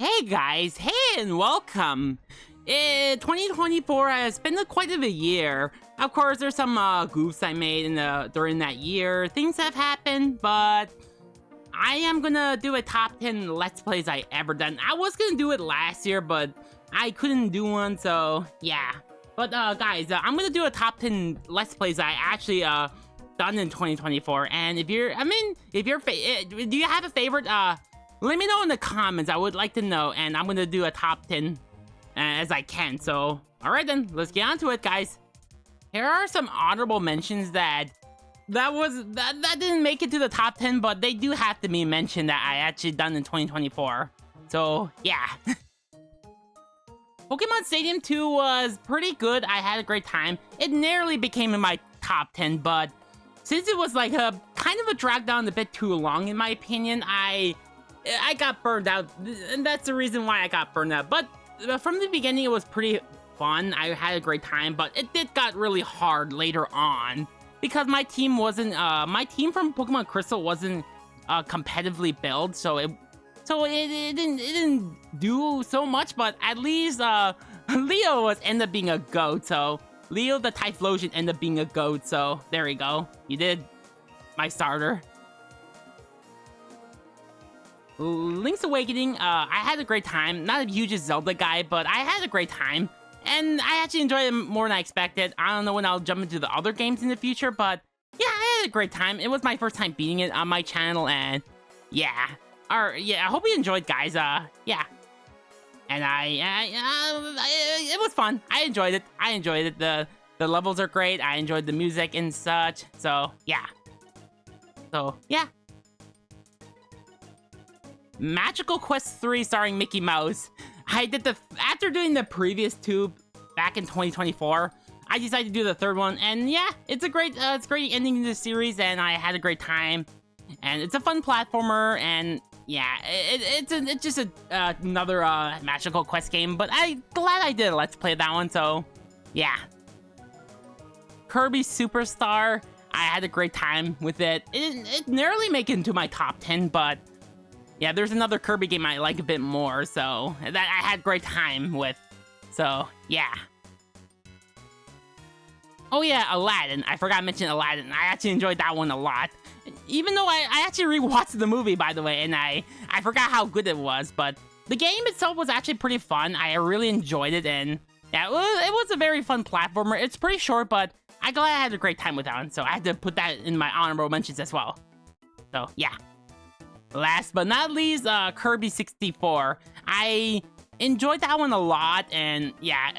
Hey guys, hey and welcome! 2024 has been quite of a year. Of course, there's some goofs I made during that year. Things have happened, but I am gonna do a top 10 Let's Plays I ever done. I was gonna do it last year, but I couldn't do one, so yeah. But guys, I'm gonna do a top 10 Let's Plays I actually done in 2024. And if you're, do you have a favorite? Let me know in the comments. I would like to know, and I'm gonna do a top 10 as I can. So, all right then, let's get on to it, guys. Here are some honorable mentions that didn't make it to the top 10, but they do have to be mentioned that I actually done in 2024. So yeah. Pokemon Stadium 2 was pretty good. I had a great time. It nearly became in my top 10, but since it was like a kind of a drag down a bit too long, in my opinion, I got burned out, and that's the reason why I got burned out. But from the beginning, it was pretty fun. I had a great time, but it got really hard later on because my team wasn't, my team from Pokemon Crystal wasn't competitively built, so it didn't do so much. But at least Leo ended up being a GOAT, so Leo the Typhlosion ended up being a GOAT, so there we go. You did my starter. Link's Awakening, I had a great time. Not a huge Zelda guy, but I had a great time. And I actually enjoyed it more than I expected. I don't know when I'll jump into the other games in the future, but yeah, I had a great time. It was my first time beating it on my channel, and yeah. I hope you enjoyed, guys. Yeah. And it was fun. I enjoyed it. The levels are great. I enjoyed the music and such. So, yeah. Magical Quest 3 starring Mickey Mouse. After doing the previous two back in 2024, I decided to do the third one, and yeah, it's a great ending in the series, and I had a great time, and it's a fun platformer, and yeah, it's just another Magical Quest game, but I'm glad I did a Let's Play that one, so yeah. Kirby Superstar, I had a great time with it. It nearly made it into my top 10, but yeah, there's another Kirby game I like a bit more, so that I had a great time with. So, yeah. Oh yeah, Aladdin. I forgot to mention Aladdin. I actually enjoyed that one a lot. Even though I actually rewatched the movie, by the way, and I forgot how good it was, but the game itself was actually pretty fun. I really enjoyed it, and yeah, it was a very fun platformer. It's pretty short, but I'm glad I had a great time with that one, so I had to put that in my honorable mentions as well. So, yeah. Last but not least, Kirby 64. I enjoyed that one a lot, and yeah,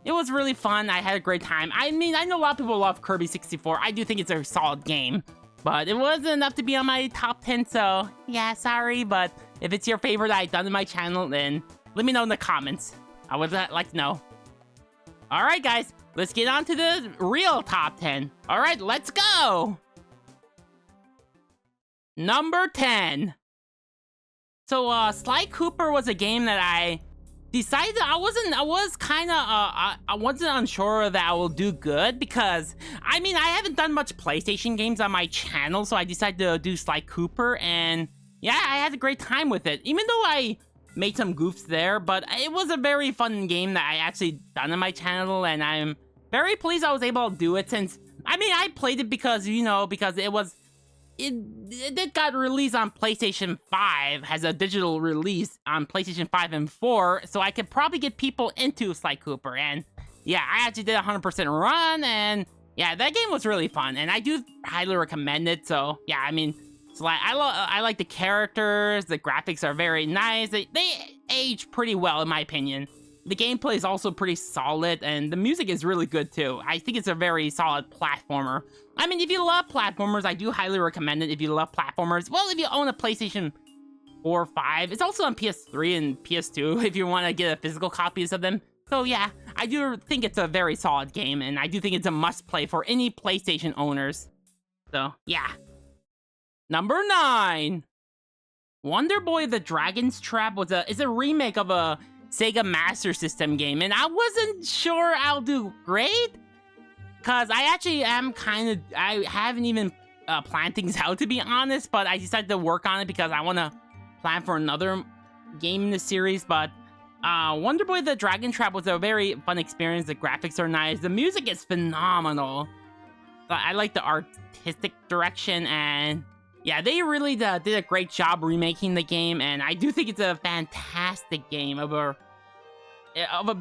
it was really fun. I had a great time. I mean, I know a lot of people love Kirby 64. I do think it's a solid game, but it wasn't enough to be on my top 10, so yeah, sorry. But if it's your favorite I've done in my channel, then let me know in the comments. I would like to know. All right, guys, let's get on to the real top 10. All right, let's go. Number 10. So, Sly Cooper was a game that I decided I wasn't unsure that I will do good because, I mean, I haven't done much PlayStation games on my channel, so I decided to do Sly Cooper, and yeah, I had a great time with it. Even though I made some goofs there, but it was a very fun game that I actually done on my channel, and I'm very pleased I was able to do it since, I mean, I played it because, you know, because it got released on PlayStation 5, has a digital release on PlayStation 5 and 4, so I could probably get people into Sly Cooper, and yeah, I actually did a 100% run, and yeah, that game was really fun, and I do highly recommend it, so yeah, I mean, Sly, I like the characters, the graphics are very nice, they age pretty well in my opinion. The gameplay is also pretty solid, and the music is really good too. I think it's a very solid platformer. I mean, if you love platformers, I do highly recommend it if you love platformers. Well, if you own a PlayStation 4 or 5, it's also on PS3 and PS2 if you want to get a physical copies of them. So yeah, I do think it's a very solid game, and I do think it's a must-play for any PlayStation owners. So, yeah. Number 9. Wonder Boy the Dragon's Trap is a remake of a Sega Master System game, and I wasn't sure I'll do great because I actually am I haven't even planned things out, to be honest, but I decided to work on it because I want to plan for another game in the series, but Wonder Boy the Dragon Trap was a very fun experience. The graphics are nice. The music is phenomenal. I like the artistic direction, and yeah, they really did a great job remaking the game, and I do think it's a fantastic game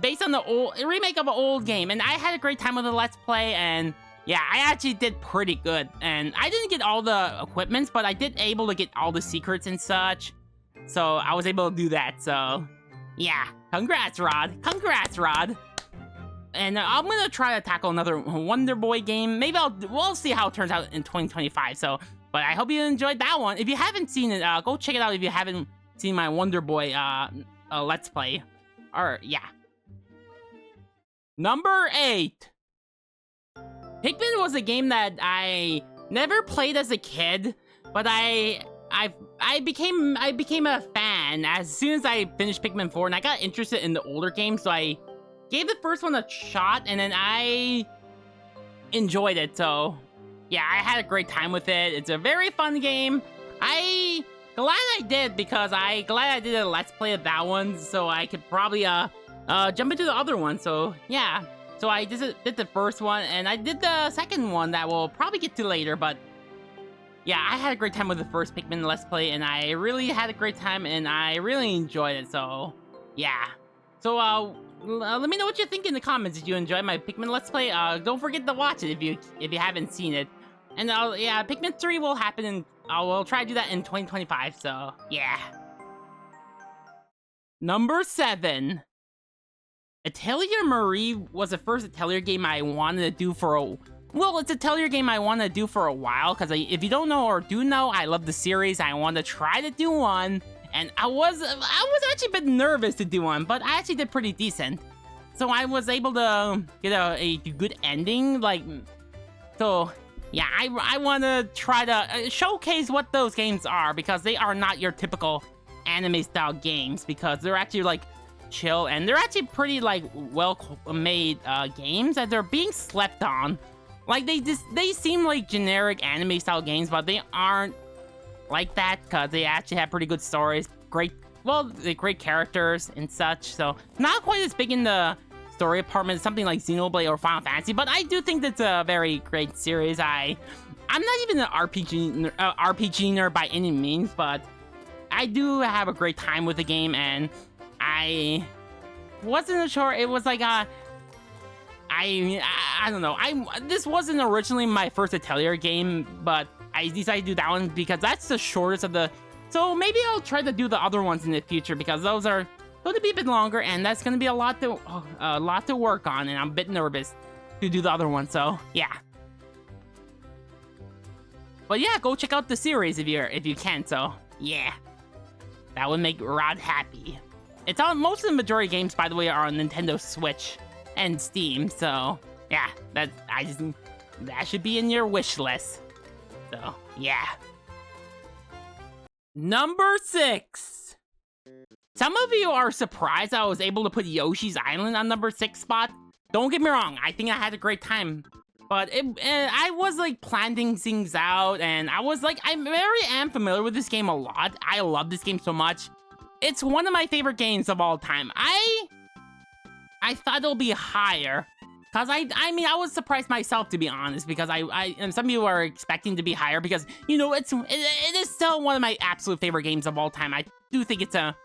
based on the remake of an old game, and I had a great time with the Let's Play, and yeah, I actually did pretty good, and I didn't get all the equipments, but I did able to get all the secrets and such, so I was able to do that, so yeah, congrats, Rod. Congrats, Rod. And I'm gonna try to tackle another Wonder Boy game. Maybe we'll see how it turns out in 2025, so, but I hope you enjoyed that one. If you haven't seen it, go check it out if you haven't seen my Wonder Boy Let's Play. Or, yeah. Number 8. Pikmin was a game that I never played as a kid, but I became a fan as soon as I finished Pikmin 4, and I got interested in the older games, so I gave the first one a shot, and then I enjoyed it, so yeah, I had a great time with it. It's a very fun game. I glad I did, because glad I did a Let's Play of that one, so I could probably jump into the other one, so yeah. So I did the first one, and I did the second one that we'll probably get to later, but yeah, I had a great time with the first Pikmin Let's Play, and I really had a great time, and I really enjoyed it, so yeah. So let me know what you think in the comments. Did you enjoy my Pikmin Let's Play? Don't forget to watch it if you haven't seen it. And yeah, Pikmin 3 will happen, and we'll try to do that in 2025, so yeah. Number 7. Atelier Marie was the first Atelier game I wanted to do for it's a Atelier game I wanted to do for a while, because if you don't know or do know, I love the series. I wanted to try to do one, and I was actually a bit nervous to do one, but I actually did pretty decent. So I was able to get a good ending, so yeah, I want to try to showcase what those games are, because they are not your typical anime-style games, because they're actually, chill, and they're actually pretty, well-made games that they're being slept on. They seem like generic anime-style games, but they aren't like that, because they actually have pretty good stories, great characters and such, so not quite as big in the story department as something like Xenoblade or Final Fantasy, but I do think that's a very great series. I'm not even an RPG nerd by any means, but I do have a great time with the game, and I wasn't sure. It was I don't know. This wasn't originally my first Atelier game, but I decided to do that one because that's the shortest of the. So maybe I'll try to do the other ones in the future, because those are going to be a bit longer, and that's going to be a lot to work on, and I'm a bit nervous to do the other one. So yeah. But yeah, go check out the series if you can. So yeah, that would make Rod happy. It's on most of the majority games, by the way, are on Nintendo Switch and Steam. So yeah, that should be in your wish list. So yeah. Number 6. Some of you are surprised I was able to put Yoshi's Island on number 6 spot. Don't get me wrong, I think I had a great time. But I was planning things out, and I was am familiar with this game a lot. I love this game so much. It's one of my favorite games of all time. I thought it'll be higher, because I mean, I was surprised myself, to be honest, because and some of you are expecting to be higher, because, you know, it is still one of my absolute favorite games of all time. I do think it's a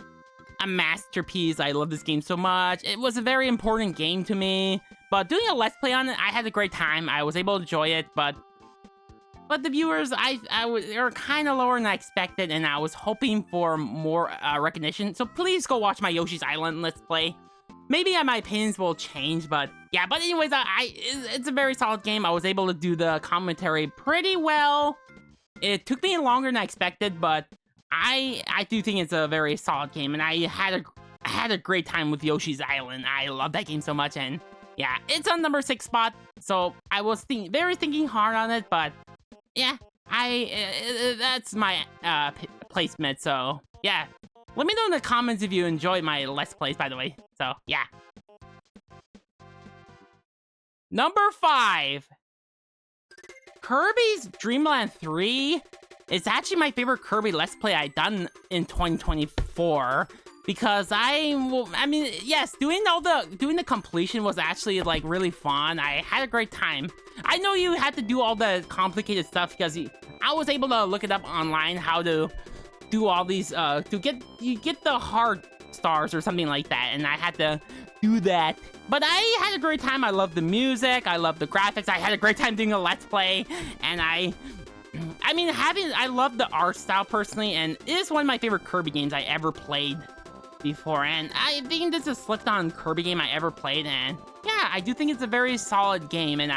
masterpiece. I love this game so much. It was a very important game to me, but doing a Let's Play on it, I had a great time. I was able to enjoy it, but the viewers, they were kind of lower than I expected, and I was hoping for more recognition. So please go watch my Yoshi's Island Let's Play. Maybe my opinions will change, but yeah. But anyways, it's a very solid game. I was able to do the commentary pretty well. It took me longer than I expected, but I do think it's a very solid game, and I had a great time with Yoshi's Island. I love that game so much, and yeah, it's on number 6 spot. So I was thinking hard on it, but yeah, that's my placement. So yeah, let me know in the comments if you enjoyed my Let's Plays, by the way. So yeah. Number 5. Kirby's Dream Land 3 is actually my favorite Kirby Let's Play I've done in 2024, because I mean, yes, doing the completion was actually like really fun. I had a great time. I know you had to do all the complicated stuff because I was able to look it up online how to do all these to get the hard stars or something like that, and I had to do that. But I had a great time. I loved the music. I loved the graphics. I had a great time doing a Let's Play, and I love the art style personally, and it is one of my favorite Kirby games I ever played before, and I think this is a slipped-on Kirby game I ever played, and yeah, I do think it's a very solid game, and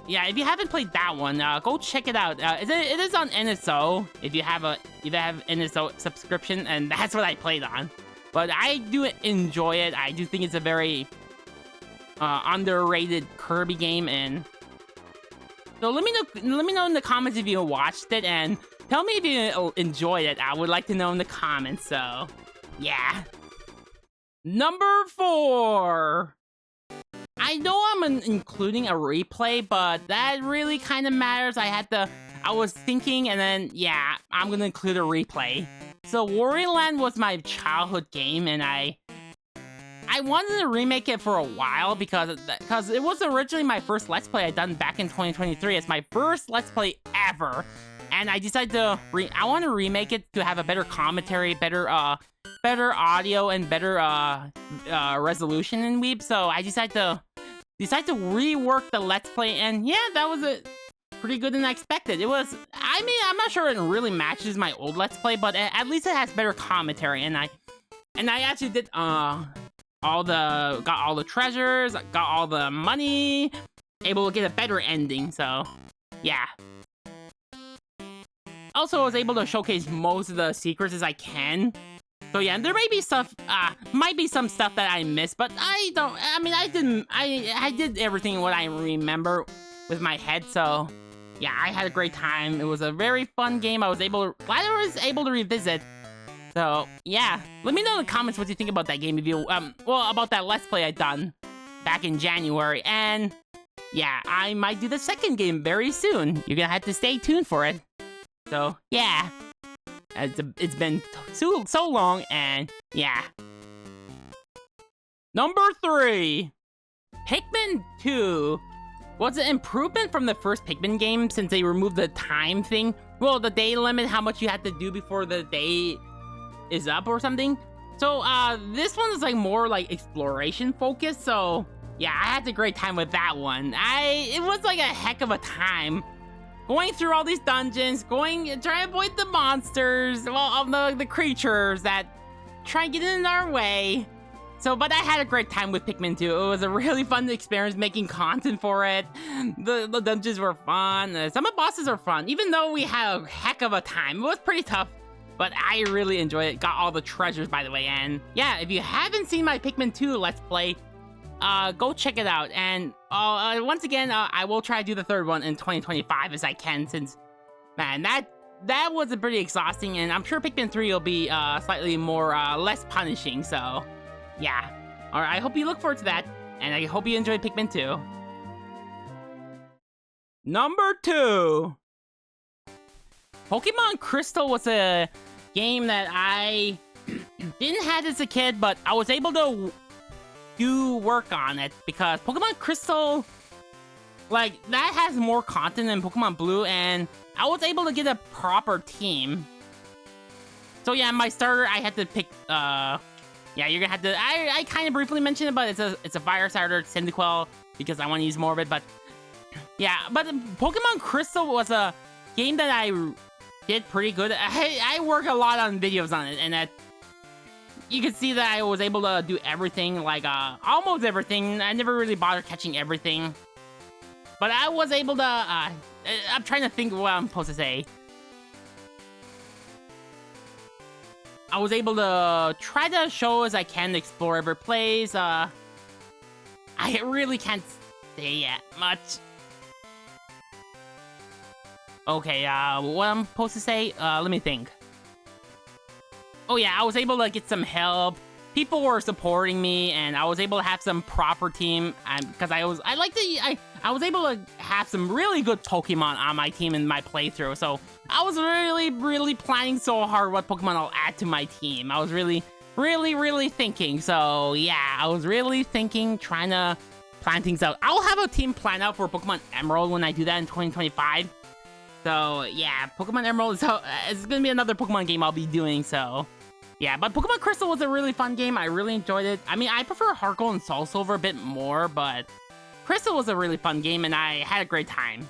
yeah, if you haven't played that one, go check it out. It is on NSO if you have NSO subscription, and that's what I played on. But I do enjoy it. I do think it's a very underrated Kirby game, and so let me know in the comments if you watched it, and tell me if you enjoyed it. I would like to know in the comments. So yeah, number 4. I know I'm including a replay, but that really kind of matters. I was thinking, and then yeah, I'm gonna include a replay. So Wario Land was my childhood game, and I wanted to remake it for a while because it was originally my first Let's Play I'd done back in 2023. It's my first Let's Play ever, and I decided to I want to remake it to have a better commentary, better audio, and better resolution in Weeb. So I decided to rework the Let's Play, and yeah, that was pretty good than I expected. It was, I mean, I'm not sure it really matches my old Let's Play, but at least it has better commentary, and I actually did got all the treasures, got all the money, able to get a better ending. So yeah. Also, I was able to showcase most of the secrets as I can. So yeah, there may be stuff, might be some stuff that I missed, but I did everything what I remember with my head. So yeah, I had a great time. It was a very fun game. I was able to revisit. So yeah, let me know in the comments what you think about that game. If you about that Let's Play I done back in January, and yeah, I might do the second game very soon. You're gonna have to stay tuned for it. So yeah. It's been so long, and yeah. Number 3, Pikmin 2 was an improvement from the first Pikmin game since they removed the time thing. Well, the day limit, how much you have to do before the day is up or something. So this one is like more like exploration focused. So yeah, I had a great time with that one. It was like a heck of a time. Going through all these dungeons, trying to avoid the monsters, the creatures that try and get in our way. So, but I had a great time with Pikmin 2. It was a really fun experience making content for it. The dungeons were fun. Some of the bosses are fun, even though we had a heck of a time. It was pretty tough, but I really enjoyed it. Got all the treasures, by the way. And yeah, if you haven't seen my Pikmin 2 Let's Play, go check it out. And once again, I will try to do the third one in 2025 as I can, since, man, that was a pretty exhausting, and I'm sure Pikmin 3 will be slightly more less punishing. So yeah, all right, I hope you look forward to that, and I hope you enjoyed Pikmin 2. Number 2, Pokemon Crystal was a game that I didn't have as a kid, but I was able to do work on it because Pokemon Crystal, like, that has more content than Pokemon Blue, and I was able to get a proper team. So yeah, my starter, I had to pick, yeah, you're gonna have to, I kind of briefly mentioned it, but it's a fire starter, Cyndaquil, because I want to use more of it. But yeah, but Pokemon Crystal was a game that I did pretty good. I work a lot on videos on it, and that you can see that I was able to do everything, like almost everything. I never really bothered catching everything, but I was able to, I'm trying to think what I'm supposed to say. I was able to try to show as I can, explore every place. I really can't say that much. Okay, what I'm supposed to say? Let me think. Oh yeah, I was able to get some help. People were supporting me, and I was able to have some proper team. Because I was able to have some really good Pokemon on my team in my playthrough. So I was really planning so hard what Pokemon I'll add to my team. I was really really thinking. So yeah, I was really thinking, trying to plan things out. I'll have a team plan out for Pokemon Emerald when I do that in 2025. So yeah, Pokemon Emerald is it's gonna be another Pokemon game I'll be doing. So yeah, but Pokemon Crystal was a really fun game. I really enjoyed it. I mean, I prefer Heart Gold and Soul Silver a bit more, but Crystal was a really fun game, and I had a great time.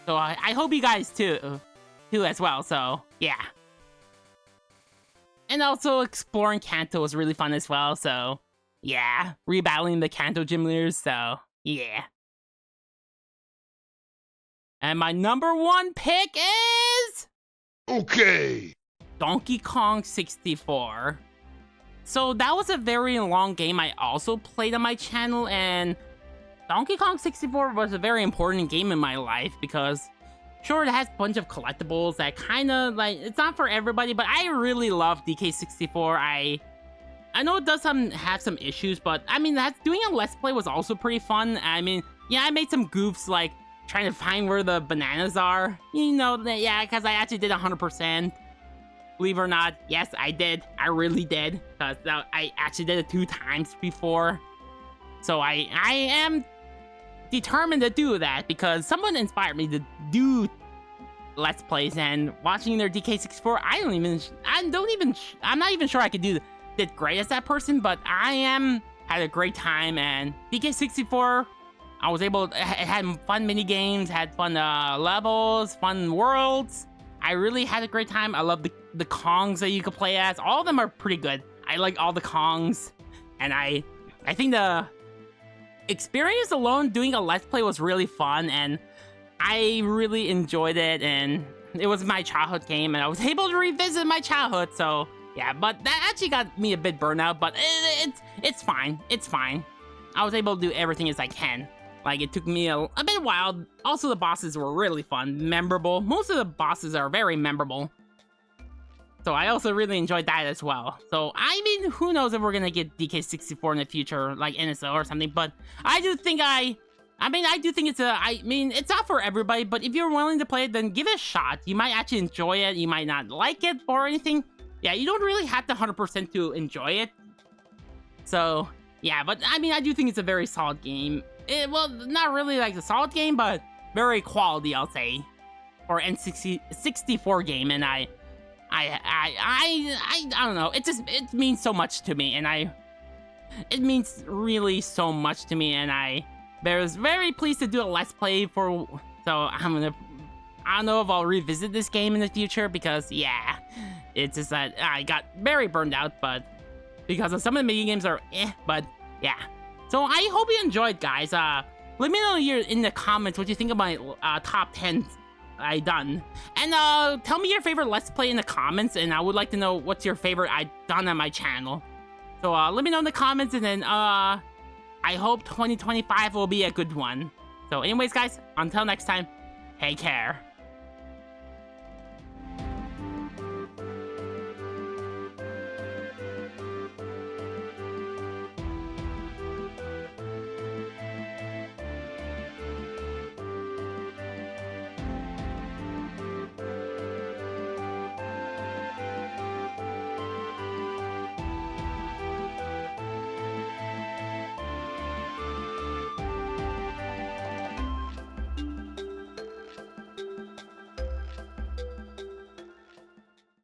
So I hope you guys too as well. So yeah. And also exploring Kanto was really fun as well. So yeah, rebattling the Kanto gym leaders. So yeah. And my number 1 pick is... Okay. Donkey Kong 64. So that was a very long game I also played on my channel, and Donkey Kong 64 was a very important game in my life because, sure, it has a bunch of collectibles that kind of, like, it's not for everybody, but I really love DK64. I know it does have some issues, but I mean, doing a Let's Play was also pretty fun. I mean, yeah, I made some goofs, like trying to find where the bananas are. You know, yeah, because I actually did 100%. Believe it or not, yes, I did. I really did, because I actually did it 2 times before. So I am determined to do that because someone inspired me to do Let's Plays, and watching their DK64, I'm not even sure I could did great as that person, but had a great time. And DK64, I was able to, it had fun mini games, had fun levels, fun worlds. I really had a great time. I love the Kongs that you could play as. All of them are pretty good. I like all the Kongs, and I think the experience alone doing a Let's Play was really fun, and I really enjoyed it, and it was my childhood game, and I was able to revisit my childhood. So yeah, but that actually got me a bit burnt out, but it's fine. It's fine. I was able to do everything as I can. Like, it took me a bit while. Also, the bosses were really fun, memorable. Most of the bosses are very memorable. So I also really enjoyed that as well. So, I mean, who knows if we're gonna get DK64 in the future, like NSO or something, but I do think I do think it's not for everybody, but if you're willing to play it, then give it a shot. You might actually enjoy it. You might not like it or anything. Yeah, you don't really have to 100% to enjoy it. So, yeah, but I mean, I do think it's a very solid game. Well, not really like a solid game, but very quality, I'll say, for N64 game. And I don't know. It means so much to me, and it means really so much to me, and I was very pleased to do a Let's Play for. So I don't know if I'll revisit this game in the future because yeah, it's just that I got very burned out, but because of some of the mini games are but yeah. So I hope you enjoyed, guys. Let me know in the comments what you think of my top 10 I done. And tell me your favorite Let's Play in the comments, and I would like to know what's your favorite I done on my channel. So let me know in the comments, and then I hope 2025 will be a good one. So anyways, guys, until next time, take care.